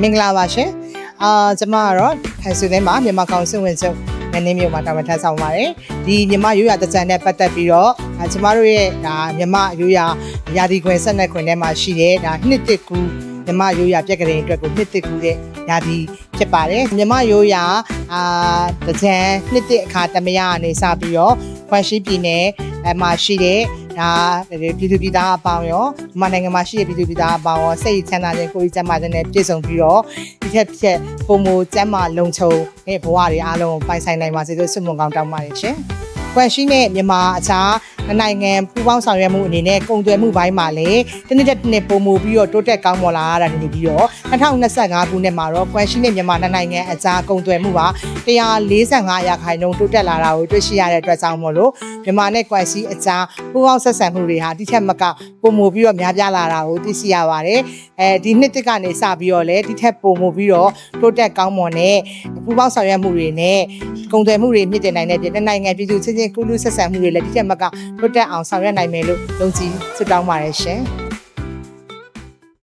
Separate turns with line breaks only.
မင်္ဂလာပါရှင်ကျွန်မကတော့ထိုင်ဆွေထဲမှာမြန်မာကောင်စစ်ဝင်ချုပ်နင်းမျိုးမှာတာဝန်ထမ်းဆောင်ပါတယ်ဒီမြန်မာရိုးရာတကြံနဲ့ပတ်သက်ပြီးတော့ကျွန်မတို့ရဲ့ဒါမြန်မာရိုးရာရာသီခွင်ဆက်နက်ခွင်ထဲမှာရှိတဲ့ဒါနှစ်တစ်ကူမြန်မာရိုးရာပြက်ကလေးအတွက်ကိုနှစ်တစ်ကူတဲ့ရာသီဖြစ်ပါတယ်မြန်မာရိုးရာတကြံနှစ်တစ်အခါတမယကနေစပြီးတော့ခွန်ရှိပြည်နယ်မှာရှိတဲ့ဒါပြည်သူပြည်သားအပေါင်းရောမြန်မာနိုင်ငံမှာရှိတဲ့ပြည်သူပြည်သားအပေါင်းရောစိတ်ချမ်းသာခြင်းကိုယ်ကြီးကျန်းမာခြင်းနဲ့ပြည့်စုံပြီးတော့ဒီထက်ဖြစ်ပုံမကျန်းမာလုံခြုံတဲ့ဘဝတွေအားလုံးပိုင်ဆိုင်နိုင်ပါစေလို့ဆုမွန်ကောင်းတောင်းပါတယ်ရှင်။ကွန်ရှိနဲ့မြန်မာအခြားနိုင်ငံပူးပေါင်းဆောင်ရွက်မှုအနေနဲ့ကုန်သွယ်မှုပိုင်းမှာလည်းတနည်းတစ်နှစ်ပုံမပြီးတော့တိုးတက်ကောင်းမွန်လာတာနေပြီးတော့2025ခုနှစ်မှာတော့ကွန်ရှိနဲ့မြန်မာနိုင်ငံအခြားကုန်သွယ်မှုပါ145%တိုးတက်လာတာကိုတွေ့ရှိရတဲ့အတွက်ကြောင့်မို့လို့မြန်မာနဲ့ကွန်ရှိအခြားပူးပေါင်းဆက်ဆံမှုတွေဟာဒီထက်မကပုံမပြီးတော့များပြားလာတာကိုသိရှိရပါတယ်ဒီနှစ်တစ်ကနေစပြီးတော့လည်းဒီထက်ပုံမပြီးတော့တိုးတက်ကောင်းမွန်တဲ့ပူးပေါင်းဆောင်ရွက်မှုတွေနဲ့ကုန်သွယ်မှုတွေမြင့်တင်နိုင်တဲ့ပြည်နိုင်ငံပြည်သူချင်းချင်းကူးလူဆက်ဆံမှုတွေလည်းဒီထက်မကတိုးတက်အောင်ဆောင်ရွက်နိုင်မယ်လို့ယုံကြည်ဆုတောင်းပါတယ်ရှင်